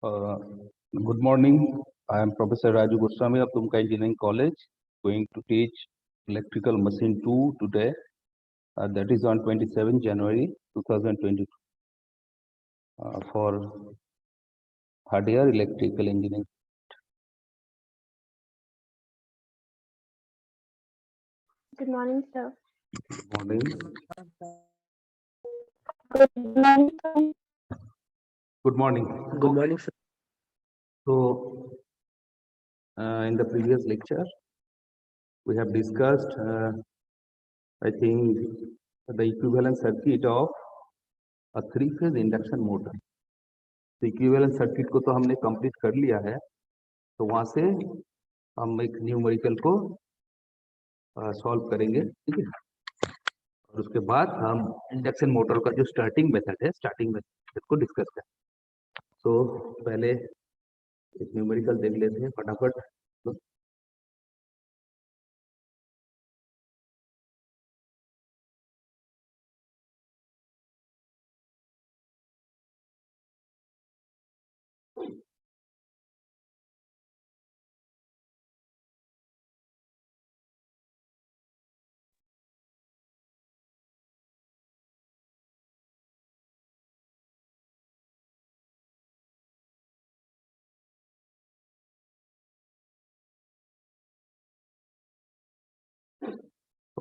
Uh, Good morning. I am Professor Raju Goswami of Tumka Engineering College, going to teach electrical machine 2 today. That is on 27 January 2022 for third year electrical engineering. Good morning, sir. Good morning. Good morning, sir. Good morning. Good morning, sir. So, in the previous lecture, we have discussed, I think, the equivalent circuit of a three-phase induction motor. तो equivalent circuit को तो हमने complete कर लिया है, तो वहां से हम एक न्यूमेरिकल को सॉल्व करेंगे, ठीक है। और उसके बाद हम इंडक्शन मोटर का जो स्टार्टिंग मेथड है, स्टार्टिंग मेथड को डिस्कस करें। तो पहले एक न्यूमेरिकल देख लेते हैं फटाफट।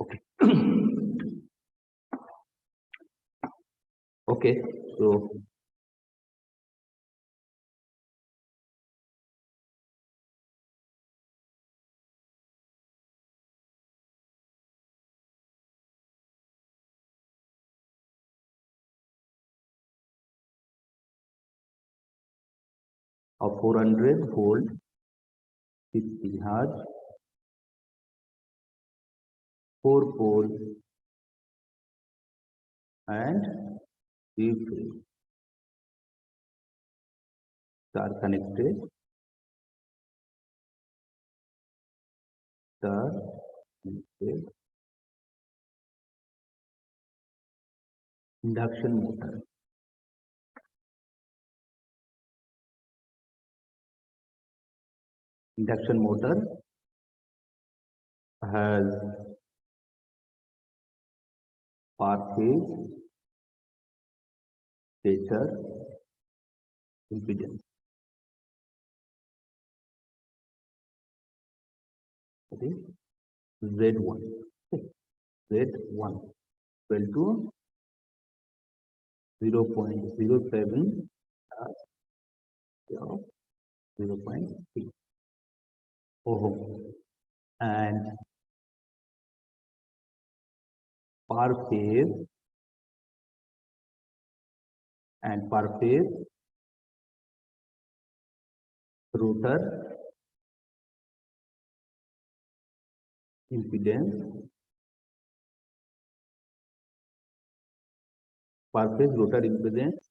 ओके ओके, तो a 400-volt 50 Hz 4-pole and 3-phase star connected induction motor. Induction motor has per phase stator impedance. That is Z1. Z1 equal to 0.07 0.3 ohm, and per phase rotor impedance, per phase rotor impedance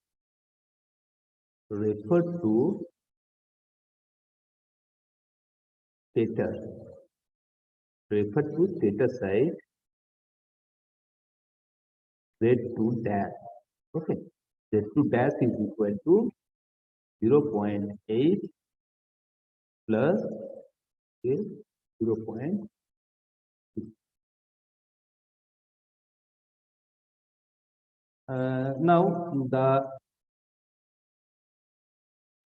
referred to stator side Z2 dash. Okay, Z2 dash is equal to 0.8 plus 0.6. Now the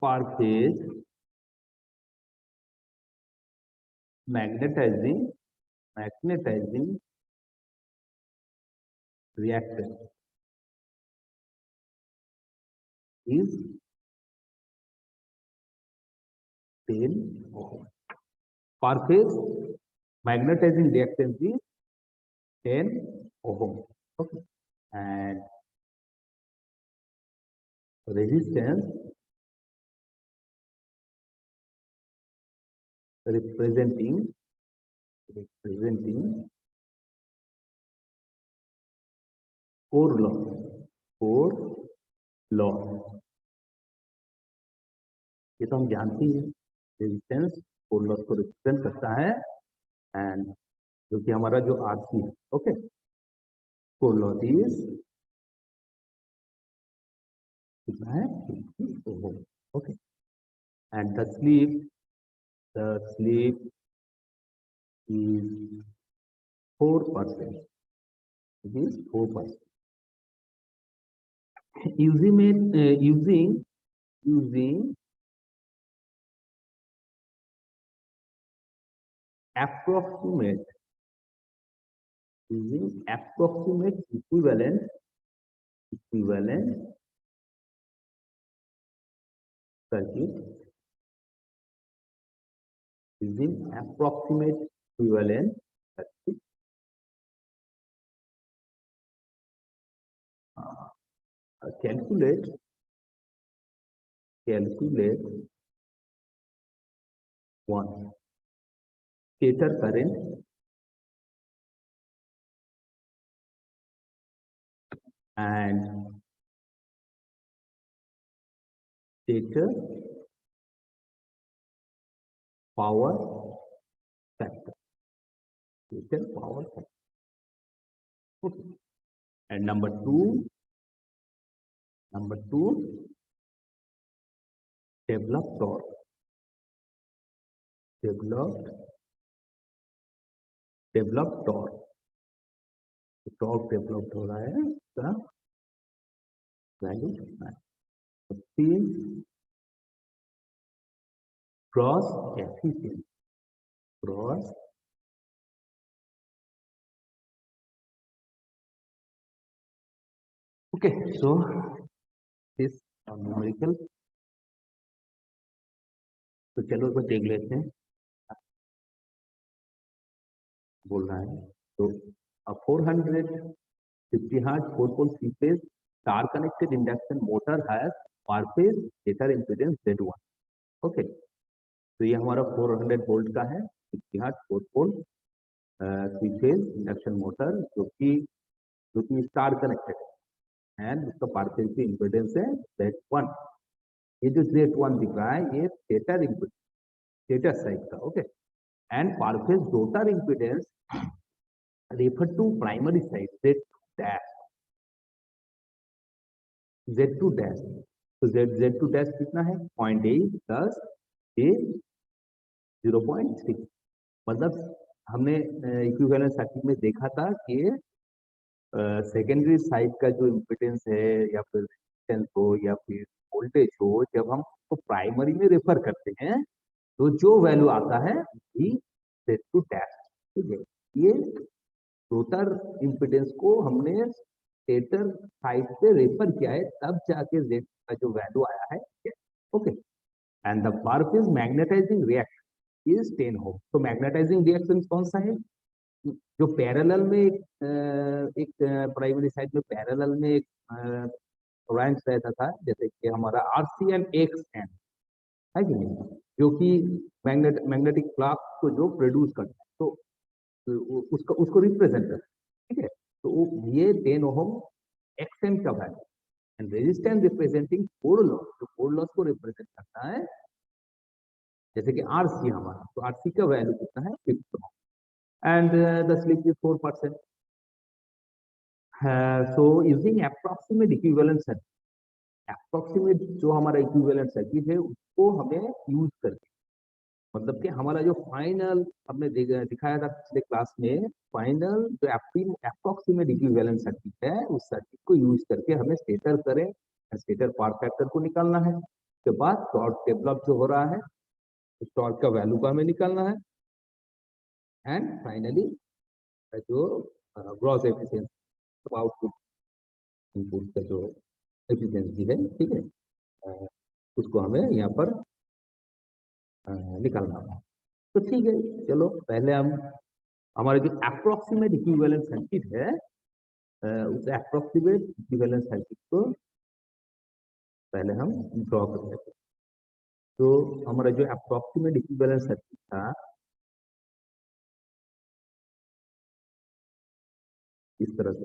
per phase magnetizing reactance is 10 ohm. Per phase magnetizing reactance is 10 ohm. Okay, and resistance representing core loss. ये तो हम जानते हैं, resistance core loss को represent करता है, and जो कि हमारा जो आरसी है, ओके, कोर लॉस इज कितना है, okay. and the sleep is 4%. It is 4%. Using approximate equivalent circuit, calculate one stator current and stator power factor. Okay. And number two, develop torque. Torque developed हो रहा है इसका value कितना है? 3 cross efficiency okay so this numerical तो चलो इसको देख लेते हैं बोल रहा है तो 450 hertz 4-pole 3-phase star connected induction motor has per phase stator impedance Z1. Okay तो ये हमारा 400 वोल्ट का है 50 hertz 4-pole 3-phase induction motor जो कि स्टार कनेक्टेड है एंड उसका पर फेज की इंपेडेंस है Z1. ये जो Z1 दिख रहा है ये स्टेटर साइड का ओके एंड पर phase rotor impedance refer to primary side Z2 dash तो Z2 dash कितना है 0.8 प्लस A 0.6 मतलब हमने इक्विवेलेंट सर्किट में देखा था कि सेकेंडरी साइड का जो इम्पिडेंस है या फिर रेजिस्टेंस हो या फिर वोल्टेज हो जब हम उसको प्राइमरी में रेफर करते हैं तो जो वैल्यू आता है वही Z2 dash. ठीक है ये रोटर इम्पिडेंस को हमने स्टेटर साइड पे रेफर किया है तब जाके Z का जो वैल्यू आया है okay and the per phase magnetising reaction is 10 ohm. तो मैग्नेटाइजिंग रिएक्शन कौन सा है जो पैरेलल में एक प्राइमरी साइड में पैरेलल में एक ब्रांच रहता था जैसे कि हमारा RCN XN है कि नहीं जो कि मैग्नेटिक फ्लक्स को जो प्रोड्यूस करता है तो उसको रिप्रेजेंट करता है. ठीक है तो ये 10 ओम XN का value and resistance representing core loss तो कोर लॉस को रिप्रेजेंट करता है जैसे कि RC हमारा तो RC का वैल्यू कितना है 50 ओम and the slip is 4%. So using approximate equivalent circuit, approximate जो हमारा equivalent circuit है उसको हमें यूज करके मतलब कि हमारा जो फाइनल हमने दिखाया था पिछले क्लास में फाइनल जो अप्रोक्सीमेट इक्विवेलेंट सर्किट है उस सर्किट को यूज करके हमें स्टेटर करें स्टेटर पावर फैक्टर को निकालना है उसके बाद टॉर्क डेवलप जो हो रहा है उस टॉर्क का वैल्यू को हमें निकालना है एंड फाइनली जो ग्रॉस एफिशिएंसी आउटपुट इनपुट का जो एफिशिएंसी है ठीक है उसको हमें यहाँ पर निकालना है. तो ठीक है चलो पहले हम हमारे जो अप्रोक्सीमेट इक्विवेलेंट सर्किट है उस अप्रोक्सीमेट इक्विवेलेंट सर्किट को पहले हम ड्रॉ कर लेते हैं. तो हमारा जो अप्रोक्सीमेट इक्विवेलेंट सर्किट था इस तरह से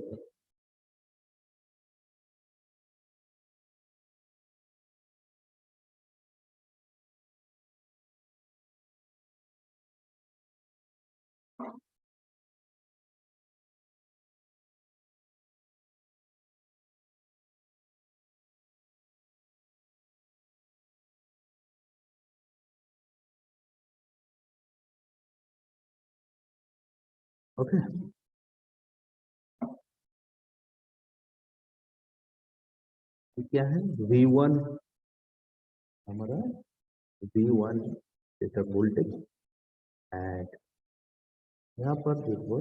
ओके क्या है V1 हमारा V1 जैसा वोल्टेज एंड यहाँ पर देखो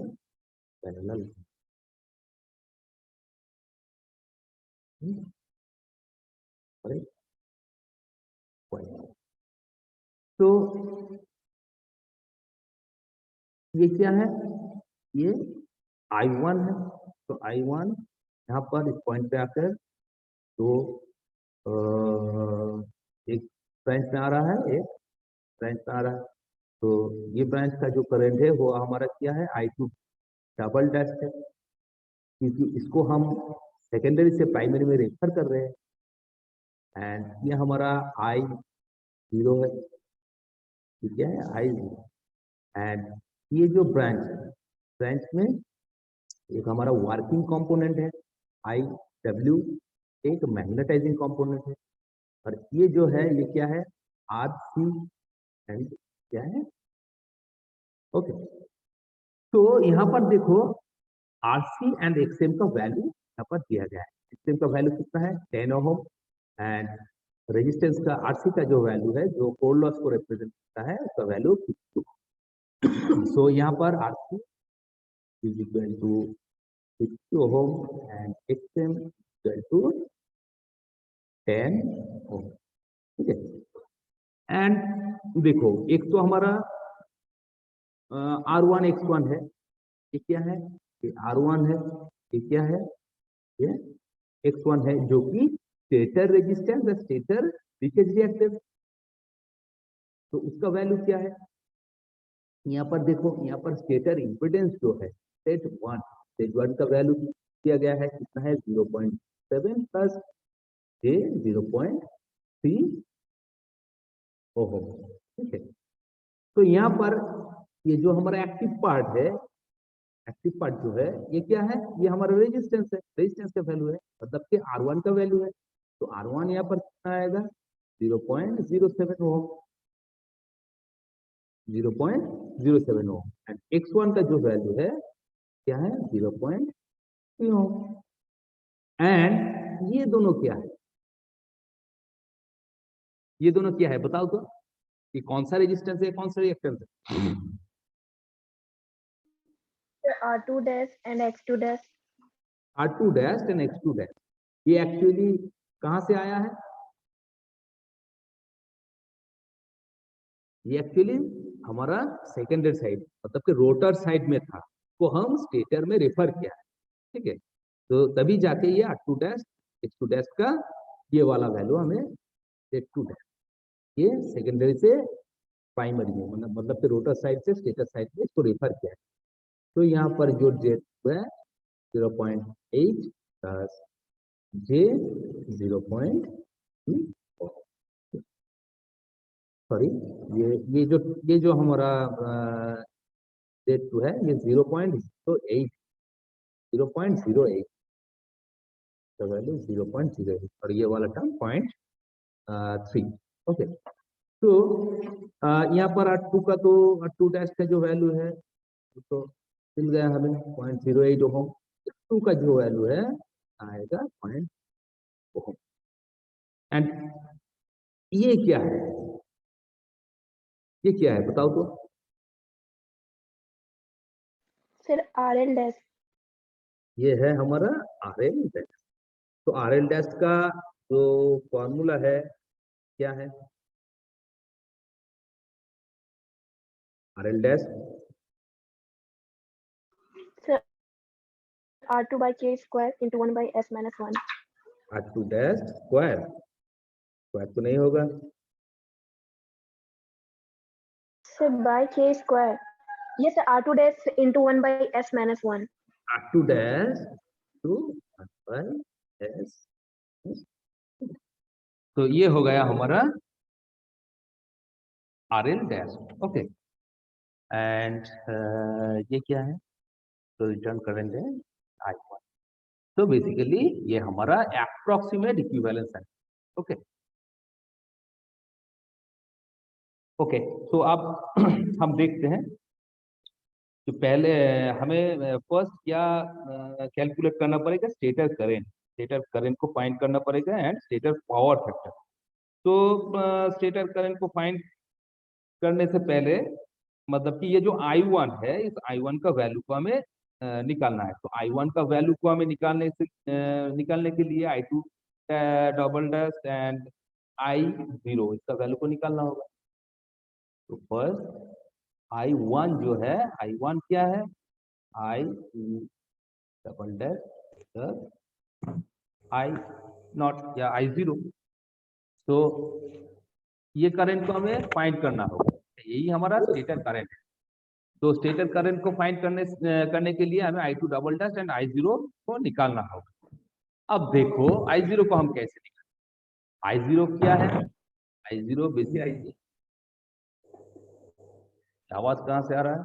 पैरेलल तो ये क्या है, ये I1 है, तो I1 यहाँ पर इस पॉइंट पे आकर तो एक ब्रांच में आ रहा है, एक ब्रांच में आ रहा है, तो ये ब्रांच का जो करंट है वो हमारा क्या है I2 डबल डैश है, क्योंकि इसको हम सेकेंडरी से प्राइमरी में रेफर कर रहे हैं एंड ये हमारा I0 है, ठीक है I0 एंड ये जो ब्रांच में एक हमारा वर्किंग कंपोनेंट है IW, एक मैग्नेटाइजिंग कंपोनेंट है, और ये जो है ये क्या है RC एंड क्या है ओके तो यहाँ पर देखो RC एंड XM का वैल्यू यहाँ पर दिया गया है। XM का वैल्यू कितना है 10 ओम एंड रेजिस्टेंस का RC का जो वैल्यू है जो कोर लॉस को रिप्रेजेंट करता है उसका वैल्यू 52। सो यहाँ पर RC is equal to 50 ohm and XM equal to 10 ohm, ठीक है। एंड देखो एक तो हमारा R1 X1 है, ये क्या है ये R1 है, ये क्या है ये X1 है, जो कि स्टेटर रेजिस्टेंस या स्टेटर लीकेज रिएक्टेंस, तो उसका वैल्यू क्या है यहाँ पर देखो, यहाँ पर स्टेटर इम्पीडेंस जो है स्टेट वन का वैल्यू दिया गया है कितना है 0.7 प्लस j 0.3 ओम, ठीक है। तो यहाँ पर ये जो हमारा एक्टिव पार्ट है, एक्टिव पार्ट जो है ये क्या है ये हमारा रेजिस्टेंस है, रेजिस्टेंस का वैल्यू है मतलब कि R1 का वैल्यू है, तो R1 यहाँ पर कितना आएगा 0.07 ओम, 0.07 ओम एंड X1 का जो वैल्यू है क्या है 0.3 ओम एंड ये दोनों क्या है, ये दोनों क्या है बताओ तो, ये कौन सा रेजिस्टेंस है कौन सा रिएक्टेंस है R2 dash and X2 dash. R2 dash and X2 dash, ये एक्चुअली कहां से आया है, ये एक्चुअली हमारा सेकेंडरी साइड मतलब कि रोटर साइड में था, वो हम स्टेटर में रेफर किया है, ठीक है। तो तभी जाके ये R2 डैश X2 डैश का ये वाला वैल्यू हमें Z2 डैश ये सेकेंडरी से प्राइमरी में मतलब कि रोटर साइड से स्टेटर साइड में इसको रेफर किया है। तो यहाँ पर जो Z2 है 0.8 प्लस J 0.3 सॉरी ये जो हमारा Z2 है ये 0.08 का वैल्यू 0.08 और ये वाला टर्म 0.3 ओके। तो यहाँ पर R2 का तो R2 डैश का जो वैल्यू है तो मिल गया हमें 0.08 ओम, X2 का जो वैल्यू है आएगा 0.0 ओम एंड ये क्या है, ये क्या है बताओ तो, Sir, RL dash. ये है हमारा RL डैश, तो RL डैश का जो फॉर्मूला है क्या है RL dash Sir, R2 by K square into 1 by S minus 1. R2 dash square, square तो नहीं होगा, Sir, by K square. Yes, sir, R2 dash into 1 by S minus 1. R2 dash two 1 by S, तो ये हो गया हमारा RL dash okay and ये क्या है तो रिटर्न करंट है I1, तो बेसिकली ये हमारा एप्रोक्सीमेट इक्विवेलेंस है ओके ओके। तो अब हम देखते हैं तो पहले हमें फर्स्ट क्या कैलकुलेट करना पड़ेगा, स्टेटर करंट को फाइंड करना पड़ेगा एंड स्टेटर पावर फैक्टर। तो स्टेटर करंट को फाइंड करने से पहले मतलब कि ये जो I1 है, इस I1 का वैल्यू को हमें निकालना है। तो I1 का वैल्यू को हमें निकालने के लिए I2 double dash and I0 इसका वैल्यू को निकालना होगा। तो फर्स्ट I1 जो है, I1 क्या है, I2 डबल डैश I0 या I0। तो ये करंट को हमें फाइंड करना होगा, यही हमारा स्टेटर करंट है। तो स्टेटर करंट को फाइंड करने के लिए हमें I2 double dash and I0 को निकालना होगा। अब देखो I0 को हम कैसे निकालें। I0 क्या है, I0 बेसिकली, आवाज कहाँ से आ रहा है?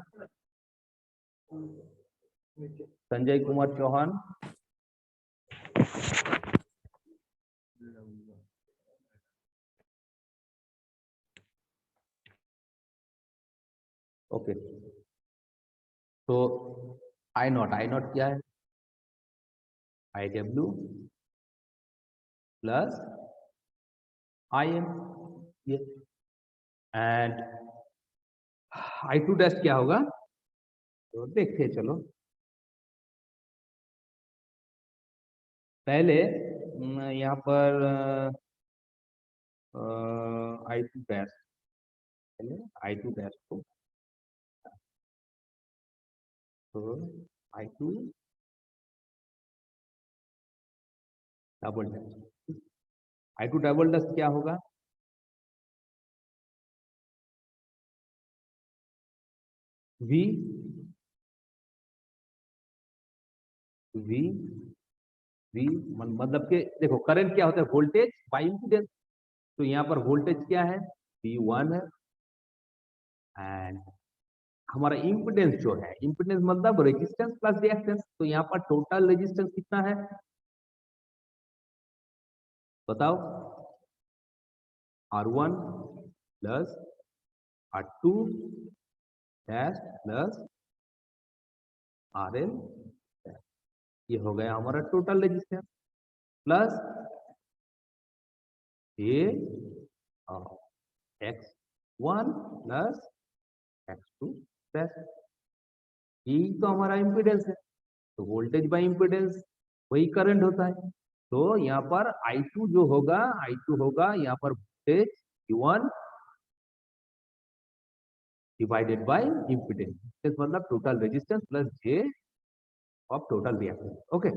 संजय कुमार चौहान। ओके, तो I0 क्या है, IW प्लस IM ये, एंड I2 डैश क्या होगा, तो देखते चलो। पहले यहाँ पर I2 डैश, पहले I2 डैश को, तो I2 double dash, I2 double dash क्या होगा, V V V मतलब के देखो करंट क्या होता है, वोल्टेज बाय इम्पीडेंस। तो यहाँ पर वोल्टेज क्या है, V1 है, एंड हमारा इम्पीडेंस जो है, इम्पीडेंस मतलब रेजिस्टेंस प्लस रिएक्टेंस। तो यहाँ पर टोटल रेजिस्टेंस कितना है, बताओ, R1 plus R2 dash plus RL, ये हो गया हमारा टोटल रेजिस्टेंस, प्लस ये X1 प्लस X2 डैश, यही तो हमारा इम्पीडेंस है। तो वोल्टेज बाय इम्पीडेंस वही करंट होता है। तो यहाँ पर I2 जो होगा, I2 होगा यहाँ पर voltage V1 divided by impedance, मतलब total resistance plus J of total reactance. Okay,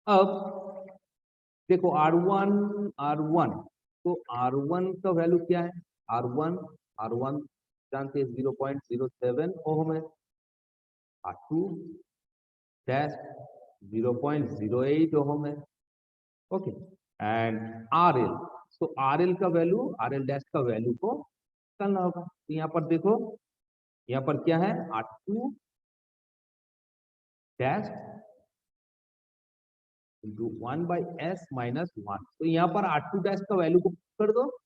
अब देखो R1 तो R1 का वैल्यू क्या है, R1 जानते हैं 0.07 ओम है, R2 डैश 0.08 ओम है। ओके, एंड RL, तो RL का वैल्यू, RL डैश का वैल्यू को निकालना होगा। तो यहाँ पर देखो, यहाँ पर क्या है, R2 dash into 1/s minus 1। तो यहाँ पर R2 डैश का वैल्यू को कर दो,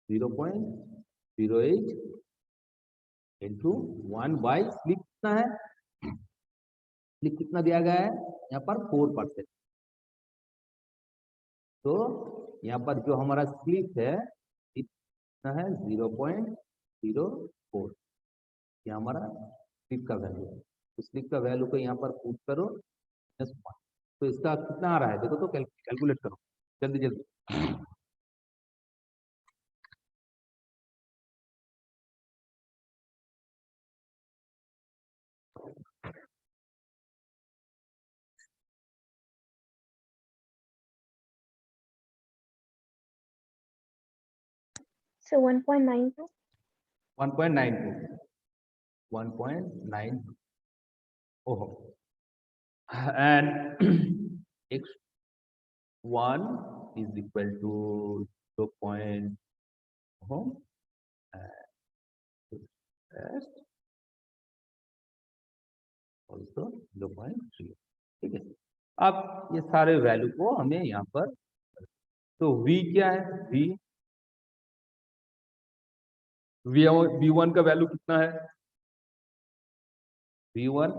0.08 इंटू 1 स्लिप कितना है, स्लिप कितना दिया गया है यहाँ पर 4%। तो यहाँ पर जो हमारा स्लिप है कितना है, 0.04, ये हमारा स्लिप का वैल्यू है। तो स्लिप का वैल्यू को यहाँ पर पुट करो -1, तो इसका कितना आ रहा है देखो, तो कैलकुलेट करो जल्दी जल्दी। So 1.92. 1.92 ओहो, and x1 is equal to 0. ohm and rest also 0.3। ठीक है, अब ये सारे वैल्यू को हमें यहाँ पर, तो V क्या है, V V1 का वैल्यू कितना है? V1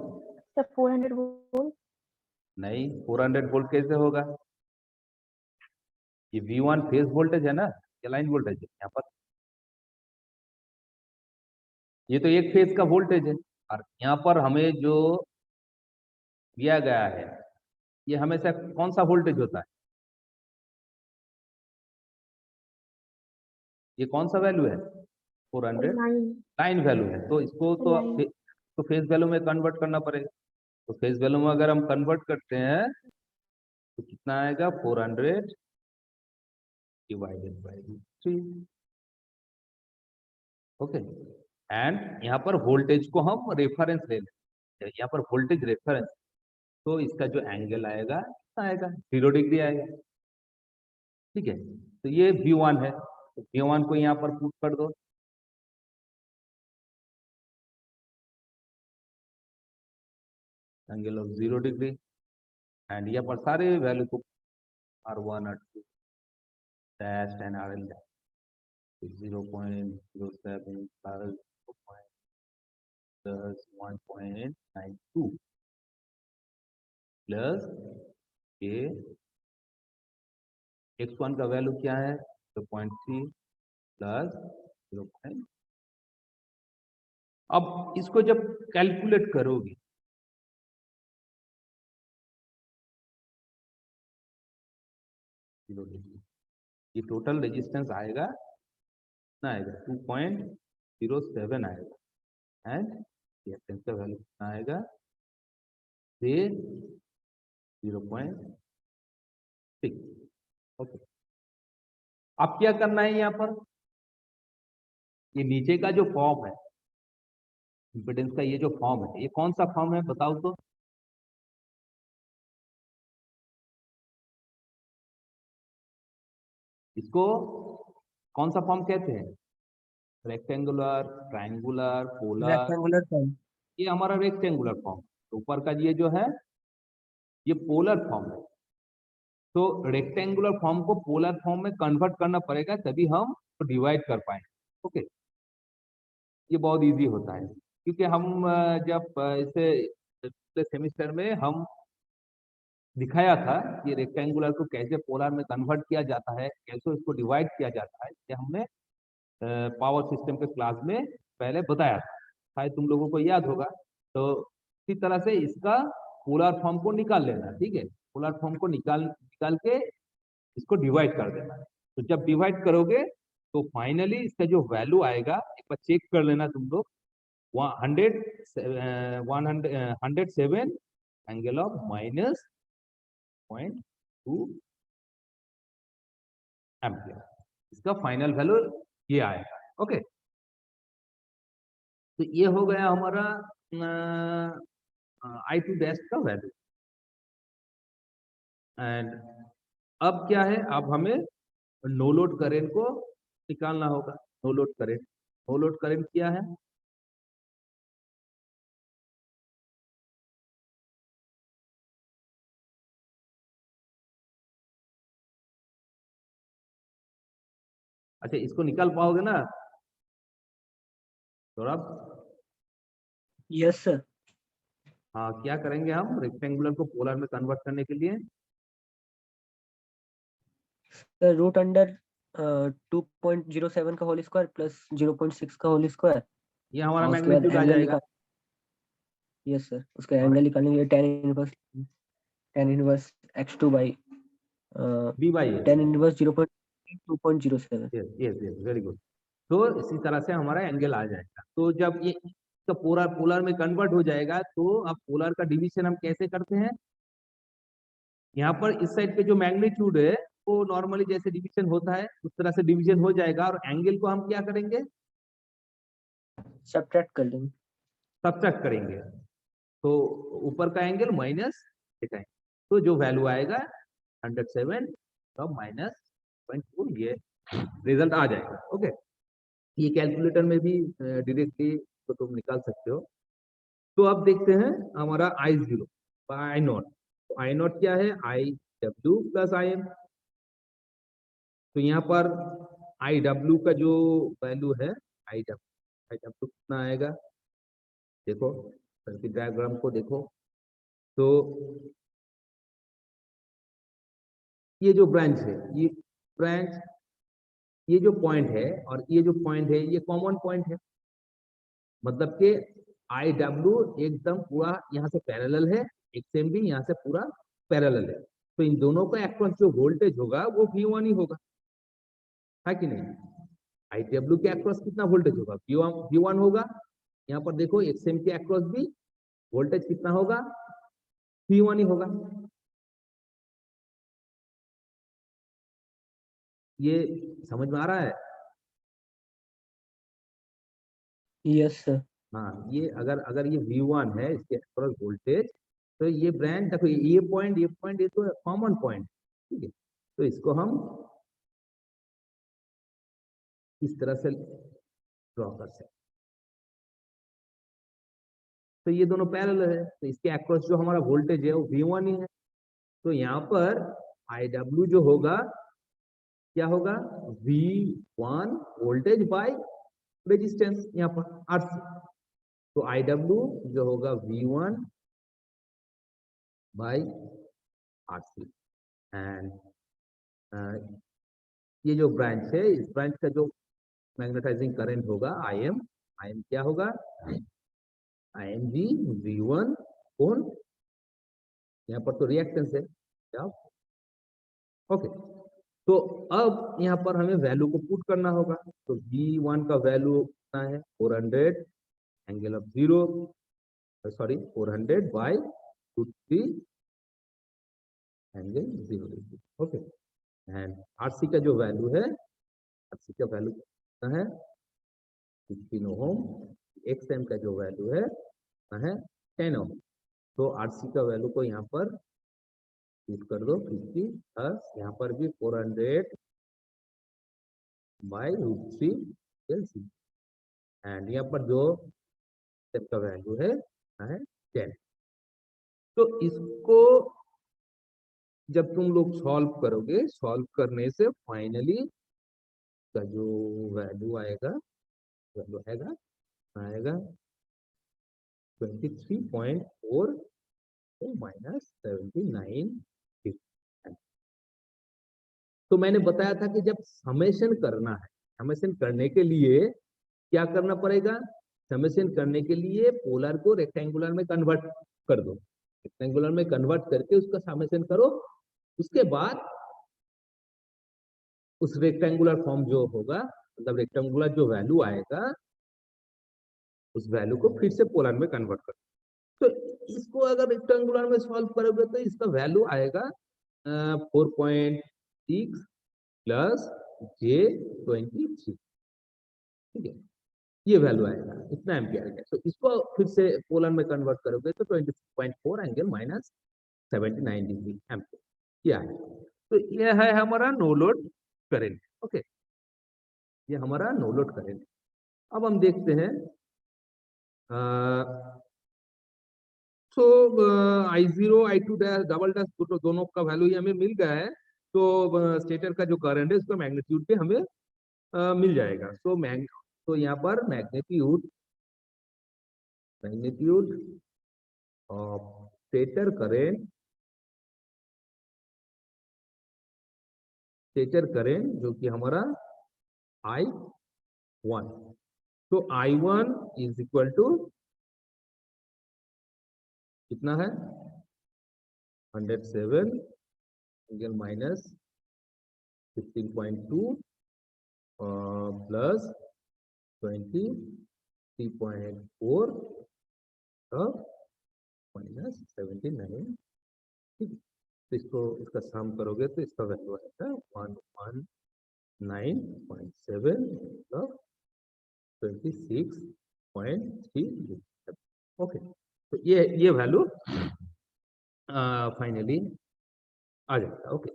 sir 400 volt. नहीं, 400 वोल्ट कैसे होगा? ये V1 फेज वोल्टेज है ना, या लाइन वोल्टेज है? यहाँ पर ये तो एक फेज का वोल्टेज है, और यहाँ पर हमें जो दिया गया है ये हमेशा कौन सा वोल्टेज होता है? ये कौन सा वैल्यू है? 400 9 लाइन वैल्यू है, तो इसको लाइन। तो फेज वैल्यू में कन्वर्ट करना पड़ेगा। तो फेज वैल्यू में अगर हम कन्वर्ट करते हैं तो कितना आएगा? 400 डिवाइडेड बाई 3। ओके, एंड यहाँ पर वोल्टेज को हम रेफरेंस ले लें, यहाँ पर वोल्टेज रेफरेंस, तो इसका जो एंगल आएगा कितना आएगा? 0 डिग्री आएगा। ठीक है, तो ये V1 है, तो V1 को यहाँ पर पुट कर दो, एंगल ऑफ 0 डिग्री, एंड यहाँ पर सारे वैल्यू को R1 R2 dash and RL 0.07 plus 1.92 plus ये x1 का वैल्यू क्या है? 0.3 प्लस 0. अब इसको जब कैलकुलेट करोगे, ये टोटल रेजिस्टेंस आएगा कितना आएगा? 2.07 आएगा, एंड रिएक्टेंस का वैल्यू कितना आएगा? 0.6। ओके, अब क्या करना है? यहाँ पर ये नीचे का जो फॉर्म है इम्पीडेंस का, ये जो फॉर्म है, ये कौन सा फॉर्म है बताओ तो? इसको कौन सा फॉर्म कहते हैं? Rectangular, triangular, polar? Rectangular form. ये हमारा रेक्टेंगुलर फॉर्म। ऊपर का ये जो है ये पोलर फॉर्म है, तो रेक्टेंगुलर फॉर्म को पोलर फॉर्म में कन्वर्ट करना पड़ेगा, तभी हम डिवाइड कर पाएंगे। ओके, ये बहुत इजी होता है, क्योंकि हम जब इसे पिछले सेमिस्टर में हम दिखाया था कि रेक्टेंगुलर को कैसे पोलर में कन्वर्ट किया जाता है, कैसे उसको डिवाइड किया जाता है, ये हमने पावर सिस्टम के क्लास में पहले बताया था, शायद तुम लोगों को याद होगा। तो इसी तरह से इसका पोलर फॉर्म को निकाल लेना, ठीक है? पोलर फॉर्म को निकाल के इसको डिवाइड कर देना। तो जब डिवाइड करोगे तो फाइनली इसका जो वैल्यू आएगा, एक बार चेक कर लेना तुम लोग, 107 एंगल ऑफ -0.2 एम्पियर, इसका फाइनल वैल्यू ये आएगा। ओके, तो ये हो गया हमारा I2 डैश का वैल्यू। एंड अब क्या है? अब हमें नो लोड करंट को निकालना होगा। नो लोड करंट क्या है? अच्छा, इसको निकाल पाओगे ना सौरभ? Yes sir. हाँ, क्या करेंगे हम रेक्टेंगुलर को पोलर में कन्वर्ट करने के लिए? सर रूट अंडर 2.07 का होल स्क्वायर प्लस 0.6 का होल स्क्वायर, ये हमारा और उसके बाद मैग्नीट्यूड आ एंगल जाएगा। यस सर, उसका एंगल निकालने के लिए tan inverse x2 by B by A। tan inverse 2.07। Yes yes yes, very good. तो इसी तरह से हमारा एंगल आ जाएगा। तो जब ये इसका पोलर में कन्वर्ट हो जाएगा, तो अब पोलर का डिवीजन हम कैसे करते हैं? यहाँ पर इस साइड पे जो मैग्नीट्यूड है वो नॉर्मली जैसे डिवीजन होता है उस तरह से डिवीजन हो जाएगा, और एंगल को हम क्या करेंगे? सब्ट्रैक्ट कर देंगे। सब्ट्रैक्ट करेंगे, तो ऊपर का एंगल माइनस दिखाएंगे, तो जो वैल्यू आएगा 107 -0.2, ये रिजल्ट आ जाएगा। ओके, ये कैलकुलेटर में भी डायरेक्टली तो तुम निकाल सकते हो। तो अब देखते हैं हमारा I0 I0। तो I0 क्या है? IW plus IM। तो यहाँ पर IW का जो वैल्यू है आई डब्ल्यू कितना आएगा, देखो सर्किट डायग्राम को देखो। तो ये जो ब्रांच है, ये ब्रांच, ये जो पॉइंट है और ये जो पॉइंट है, ये कॉमन पॉइंट है, मतलब कि आई डब्ल्यू एकदम पूरा यहाँ से पैरेलल है, एक्सएम भी यहाँ से पूरा पैरेलल है। तो इन दोनों का अक्रॉस जो वोल्टेज होगा वो V1 ही होगा, है कि नहीं। आई डब्ल्यू के अक्रॉस कितना वोल्टेज होगा, V1 होगा। यहाँ पर देखो एक्सएम के अक्रॉस भी वोल्टेज कितना होगा, V1 ही होगा। ये समझ में आ रहा है। Yes sir. हाँ, ये अगर अगर ये V1 है इसके अक्रॉस वोल्टेज, तो ये ब्रांच देखो, ये पॉइंट ये तो कॉमन पॉइंट, ठीक है। तो इसको हम इस तरह से ड्रॉ कर सकते। तो ये दोनों पैरेलल है, तो इसके अक्रॉस जो हमारा वोल्टेज है वो V1 ही है। तो यहाँ पर IW जो होगा क्या होगा, V1 वोल्टेज बाय रेजिस्टेंस, यहाँ पर RC। तो IW जो होगा V1 बाय RC। एंड ये जो ब्रांच है, इस ब्रांच का जो मैग्नेटाइजिंग करंट होगा IM क्या होगा, IMG V1 कौन, यहाँ पर तो रिएक्टेंस है क्या, ओके। तो अब यहाँ पर हमें वैल्यू को पुट करना होगा। तो V1 का वैल्यू कितना है, 400 angle of 0, sorry 400 by √3 angle 0 degree, okay. And RC का जो वैल्यू है, RC का वैल्यू कितना है, 15 ओम। XM का जो वैल्यू है 10 ओम। तो RC का वैल्यू को यहाँ पर पुट कर दो 50 प्लस यहाँ पर भी 400 बाय √3 LC। एंड यहाँ पर जो स्टेप का वैल्यू है 10। तो इसको जब तुम लोग सॉल्व करोगे, सॉल्व करने से फाइनली का जो वैल्यू आएगा, वैल्यू आएगा 23.4 माइनस 79। तो मैंने बताया था कि जब समेशन करना है, समेशन करने के लिए क्या करना पड़ेगा, समेशन करने के लिए पोलर को रेक्टेंगुलर में कन्वर्ट कर दो, रेक्टेंगुलर में कन्वर्ट करके उसका समेशन करो। उसके बाद उस रेक्टेंगुलर फॉर्म जो होगा, मतलब रेक्टेंगुलर जो वैल्यू आएगा, उस वैल्यू को फिर से पोलर में कन्वर्ट करो। तो इसको अगर रेक्टेंगुलर में सॉल्व करोगे तो इसका वैल्यू आएगा 4.6 प्लस J23, ठीक है। ये वैल्यू आएगा, इतना एम्पियर आएगा। तो इसको फिर से पोलर में कन्वर्ट करोगे तो 26.4 एंगल माइनस 79 डिग्री एम्पियर क्या है। तो ये है हमारा नो लोड करंट, ओके। ये हमारा नो लोड करंट। अब हम देखते हैं तो I0 I2 डबल डैश दोनों का वैल्यू हमें मिल गया है। तो स्टेटर का जो करंट है उसका मैग्नीट्यूड भी हमें मिल जाएगा। तो यहाँ पर मैग्नीट्यूड ऑफ स्टेटर करंट जो कि हमारा I1। तो I1 इज इक्वल टू कितना है, 107 एंगल माइनस 15.2 प्लस 23.4 माइनस 79, ठीक है। तो इसको इसका सम करोगे तो इसका वैल्यू आएगा 119.7 प्लस 26.3, ओके। तो ये वैल्यू फाइनली आ जाएगा, ओके।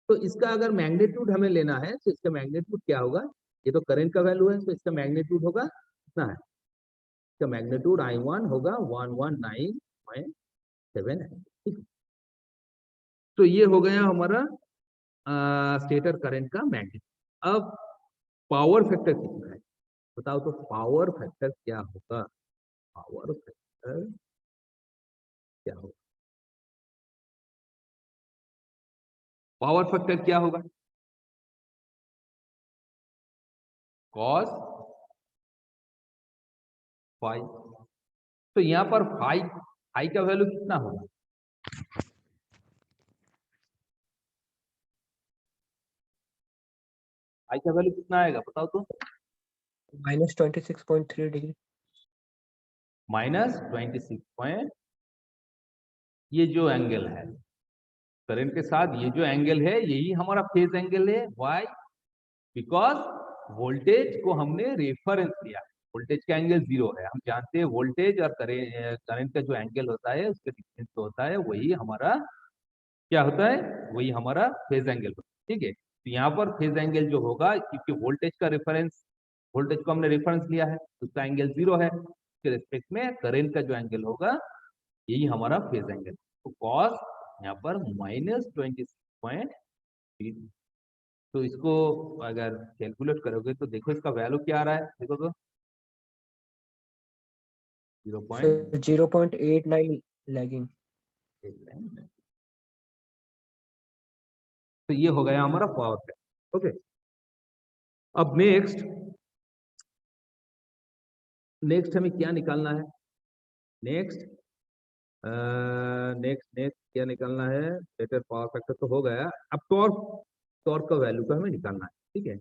तो इसका अगर मैग्नीट्यूड हमें लेना है तो इसका मैग्नीट्यूड क्या होगा, ये तो करंट का वैल्यू है, तो इसका मैग्नीट्यूड होगा कितना है, इसका मैग्नीट्यूड I1 होगा 119.7 है, ठीक। तो ये हो गया हमारा स्टेटर करंट का मैग्नीट्यूड। अब पावर फैक्टर कितना है, बताओ तो पावर फैक्टर क्या होगा, पावर फैक्टर क्या होगा, पावर फैक्टर क्या होगा, कॉस फाइव। तो यहाँ पर फाइव का वैल्यू कितना होगा, फाइव का वैल्यू कितना आएगा बताओ तो, -26.3 डिग्री। -26 ये जो एंगल है करंट के साथ, ये जो एंगल है यही हमारा फेज एंगल है। व्हाई? बिकॉज वोल्टेज को हमने रेफरेंस लिया, वोल्टेज का एंगल 0 है। हम जानते हैं वोल्टेज और करंट का जो एंगल होता है उसके डिफरेंस जो होता है वही हमारा क्या होता है, वही हमारा फेज एंगल होता है। ठीक है, तो यहाँ पर फेज एंगल जो होगा, क्योंकि वोल्टेज का रेफरेंस, वोल्टेज को हमने रेफरेंस लिया है तो उसका एंगल 0 है, उसके रिस्पेक्ट में करंट का जो एंगल होगा यही हमारा फेज एंगल। तो कॉस यहाँ पर -26.3। तो इसको अगर कैलकुलेट करोगे तो देखो इसका वैल्यू क्या आ रहा है, देखो तो 0.89। 0.89 लैगिंग। तो ये हो गया हमारा पावर फैक्टर। ओके, अब नेक्स्ट हमें क्या निकालना है, नेक्स्ट नेक्स्ट क्या निकालना है, बेटर पावर फैक्टर तो हो गया। अब टॉर्क, टॉर्क का वैल्यू का हमें निकालना है। ठीक है,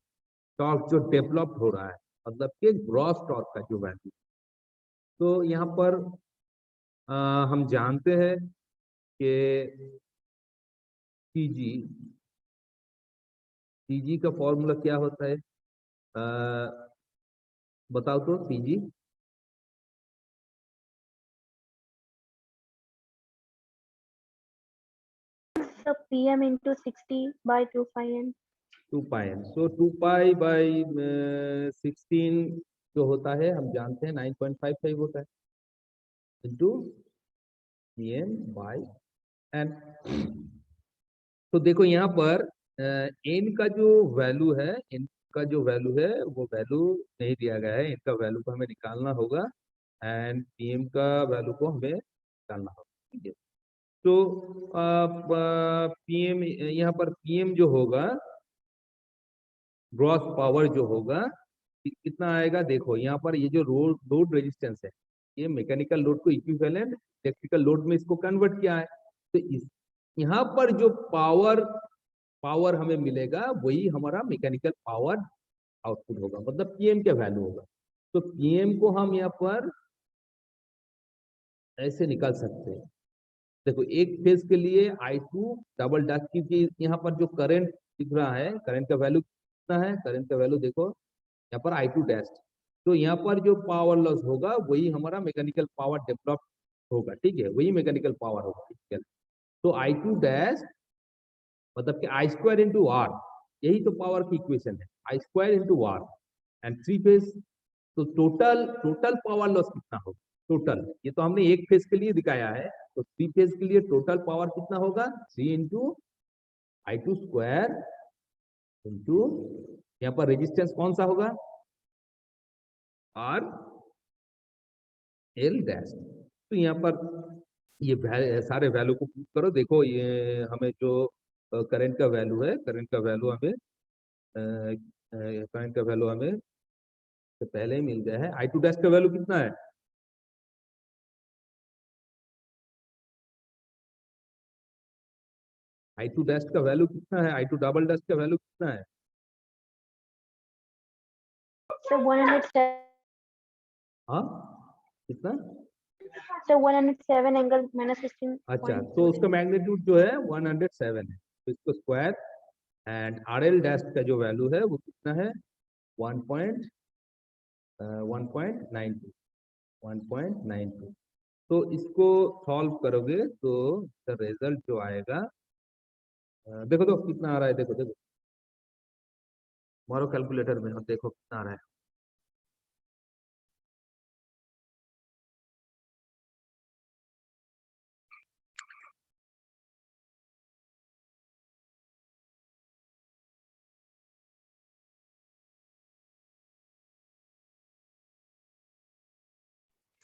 टॉर्क जो डेवलप हो रहा है, मतलब कि ग्रॉस टॉर्क का जो वैल्यू। तो यहाँ पर हम जानते हैं कि सीजी, सीजी का फॉर्मूला क्या होता है, बताओ तो CG. So PM into 60 by 2 pi n. 2 pi n, so 2 pi by 16 जो होता है हम जानते हैं 9.55 होता है, इंटू PM बाई एन। तो देखो यहाँ पर एन का जो वैल्यू है, एन का जो वैल्यू है वो वैल्यू नहीं दिया गया है, इनका वैल्यू को हमें निकालना होगा एंड पीएम का वैल्यू को हमें निकालना होगा। ठीक है, तो पीएम, यहाँ पर पीएम जो होगा, ग्रॉस पावर जो होगा कितना आएगा, देखो यहाँ पर ये जो लोड रेजिस्टेंस है, ये मैकेनिकल लोड को इक्विवेलेंट इलेक्ट्रिकल लोड में इसको कन्वर्ट किया है। तो इस यहाँ पर जो पावर हमें मिलेगा वही हमारा मैकेनिकल पावर आउटपुट होगा, मतलब पीएम का वैल्यू होगा। तो पीएम को हम यहाँ पर ऐसे निकाल सकते हैं, देखो एक फेज के लिए I2 डबल डैश, क्योंकि यहाँ पर जो करंट दिख रहा है, करंट का वैल्यू कितना है, करंट का वैल्यू देखो यहाँ पर I2 डैश। तो यहाँ पर जो पावर लॉस होगा वही हमारा मैकेनिकल पावर डेवलप होगा। ठीक है, वही मैकेनिकल पावर होगा। ठीक है, तो I2 डैश मतलब कि I स्क्वायर इंटू आर, यही तो पावर की इक्वेशन है, I square into R and three phase. तो टोटल पावर लॉस कितना होगा, टोटल, ये तो हमने एक फेज के लिए दिखाया है, तो थ्री फेज के लिए टोटल पावर कितना होगा, 3 इंटू I2 स्क्वायर इंटू यहाँ पर रेजिस्टेंस कौन सा होगा, आर एल डैश। तो यहाँ पर ये सारे वैल्यू को पुट करो, देखो ये हमें जो करंट का वैल्यू है, करंट का वैल्यू हमें करंट का वैल्यू हमें तो पहले ही मिल गया है। I2 डैश का वैल्यू कितना है, I2 डैश का वैल्यू कितना है, I2 डबल डैश का वैल्यू कितना है, So 107. हाँ कितना, So 107 angle -16. अच्छा तो उसका मैग्नीट्यूड जो है 107 है, तो इसको square and R L dash का जो वैल्यू है वो कितना है 1.92। तो इसको सॉल्व करोगे तो रिजल्ट जो आएगा, देखो तो कितना आ रहा है, देखो देखो मारो कैलकुलेटर में और देखो कितना आ रहा है।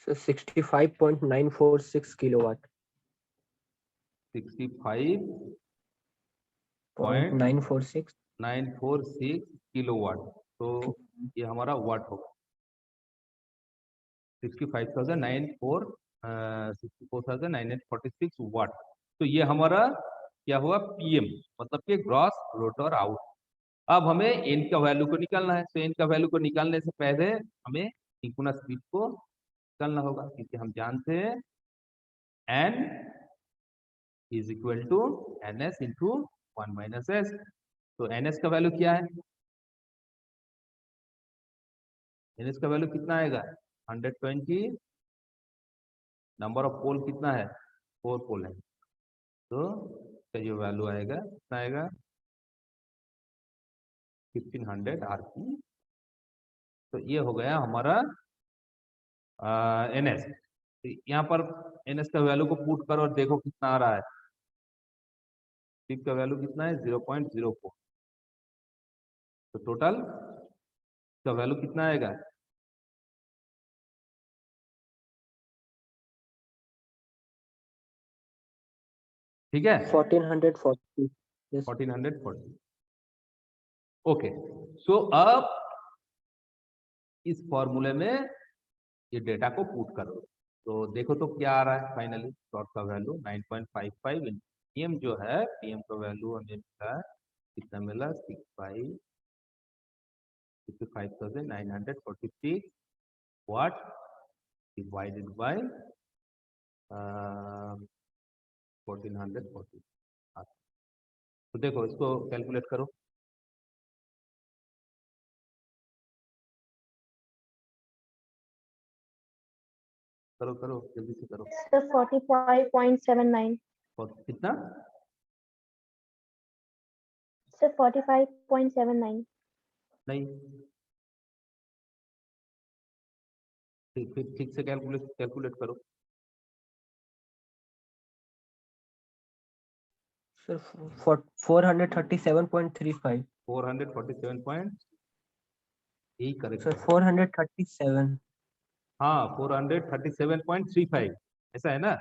Sir 65.946 kilowatt 65.946 946 kilowatt. तो ये हमारा वाट होगा 64,946 वाट। तो ये हमारा क्या हुआ पीएम, मतलब कि ग्रॉस रोटर आउट। अब हमें एन का वैल्यू को निकालना है, तो एन का वैल्यू को निकालने से पहले हमें सिंक्रोनस स्पीड को निकालना होगा, क्योंकि हम जानते हैं N is equal to N S into 1 minus S. तो एन एस का वैल्यू क्या है, एन एस का वैल्यू कितना आएगा 120, नंबर ऑफ पोल कितना है 4 पोल है, तो इसका जो वैल्यू आएगा कितना आएगा 1500 आरपी। तो ये हो गया हमारा एन एस। तो यहाँ पर एन एस का वैल्यू को पुट करो और देखो कितना आ रहा है, स्पीड का वैल्यू कितना है 0.04। तो टोटल का वैल्यू कितना आएगा, ठीक है 1440 yes 1440। ओके, सो अब इस फॉर्मूले में ये डेटा को पुट करो, तो देखो तो क्या आ रहा है फाइनली। डॉट का वैल्यू 9.55 पीएम जो है, पीएम का वैल्यू हमें मिला कितना मिला 65,946 वाट डिवाइडेड बाय 1440। तो देखो इसको कैलकुलेट करो, करो करो जल्दी से करो। Sir, 45.79. और कितना Sir, 45.79. नहीं, ठीक से कैलकुलेट करो। सर 437.35 447 यही करेक्ट सर है। 437 हाँ 437.35 ऐसा है ना।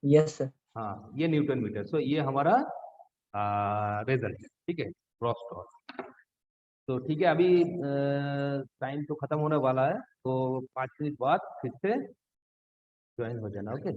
यस सर हाँ ये न्यूटन मीटर। सो ये हमारा रिजल्ट है, ठीक है क्रॉस टॉर्क। तो ठीक है, अभी टाइम तो खत्म होने वाला है, तो 5 मिनट बाद फिर से ज्वाइन हो जाना। ओके।